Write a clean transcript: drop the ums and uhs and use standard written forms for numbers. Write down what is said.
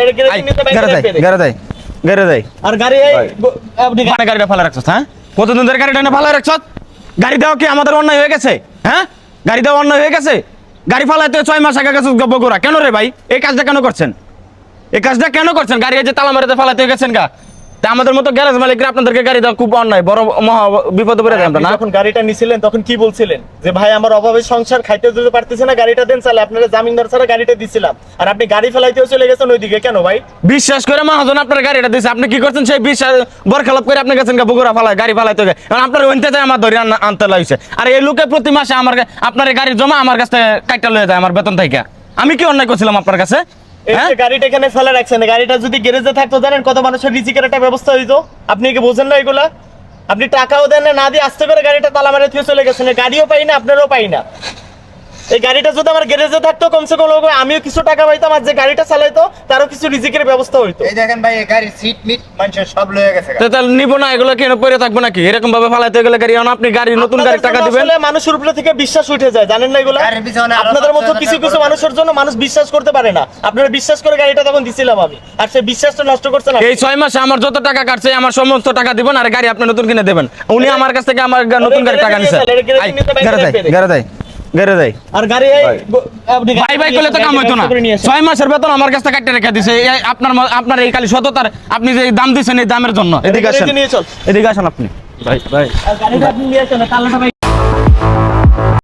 এটা গ্যারেন্টি নিতে গাড়ি আর গাড়ি আপনি গাড়িটা ফেলা রাখছস হ্যাঁ কতদিন ধরে গাড়িটা না ফেলা রাখছস গাড়ি দেওয়া কি আমাদের অন্যায় হয়ে গেছে হ্যাঁ গাড়ি দেওয়া অন্যায় হয়ে গেছে গাড়ি ফালাইতে 6 মাস আগে গেছে বগুড়া কেন রে ভাই এই কাজটা কেন করছেন গাড়ি যে তালা মারিতে ফালাইতে গেছেন গা তা আমাদের মতো গ্যারেজ মালিকরা আপনাদেরকে গাড়ি দেওয়া খুব অন্যায় বড় মহা বিপদে পড়ে যাবেন না যখন গাড়িটা নিছিলেন তখন কি বলছিলেন যে ভাই আমার অভাবে সংসার খাইতে দিতে পারতেছে না গাড়িটা দেন চালে আপনারা জামিনদার ছাড়া গাড়িটা দিছিলাম আর আপনি গাড়ি ফেলাইতেও চলে গেছেন ওইদিকে কেন ভাই বিশ্বাস করে মহাজন আপনার গাড়িটা দিয়েছে আপনি কি করছেন সেই বিশ্বাস বরখেলাপ করে আপনি গেছেন বগুড়া ফালায় গাড়ি ফালাইতে গেছে কারণ আপনার ওইতে যায় আমার ধরে আনতে লাগছে আর এই লোকে প্রতি মাসে আমার আপনার এই গাড়ির জমা আমার কাছে কাইটা লয়ে যায় আমার বেতন থেকে আমি কি অন্যায় করছিলাম আপনার কাছে এই যে গাড়িটা এখানে ফেলে রাখছেন গাড়িটা যদি গ্যারেজে থাকতো জানেন কত মানুষের রিজিকের একটা ব্যবস্থা হইতো আপনি কি বোঝেন না এগুলা আপনি টাকাও দেন না দিয়ে আস্তে করে গাড়িটা তালা মারে দিয়ে চলে গেছেন গাড়িও পাই না আপনারও পাই না এই গাড়িটা যদি আমার গ্যারেজে থাকতো কমসে কম আমিও কিছু টাকা পাইতাম আর যে গাড়িটা চালাইতো তারও কিছু রিজিকের ব্যবস্থা হইতো এই দেখেন ভাই এই গাড়ির সিট মিট মানুষের সব লয়ে গেছে তো তাহলে নিব না এগুলো কেন পরে থাকবো নাকি এরকম ভাবে ফালাইতে গেলে গাড়ি আপনি গাড়ি নতুন গাড়ি টাকা দিবেন আসলে মানুষের উপরে থেকে বিশ্বাস উঠে যায় জানেন না এগুলো গাড়ির পিছনে আপনাদের মতো কিছু কিছু মানুষের জন্য মানুষ বিশ্বাস করতে পারে না আপনারা বিশ্বাস করে গাড়িটা তখন দিছিলাম আমি আর সেই বিশ্বাসটা নষ্ট করছেন এই 6 মাসে আমার যত টাকা কাটছে আমার সমস্ত টাকা দিবেন আর গাড়ি আপনি নতুন কিনে দেবেন উনি আমার কাছ থেকে আমার নতুন গাড়ি টাকা নিছেন আর গাড়ি আপনি ভাই করলে তো কাম হইতো না 6 মাসের বেতন আমার কাছে কাটতে রেখে দিছে আপনার এই খালি সততার আপনি যে দাম দিছেন এই দামের জন্য এদিকে আসেন আপনি আর গাড়িটা আপনি নিয়ে আসেন তাহলে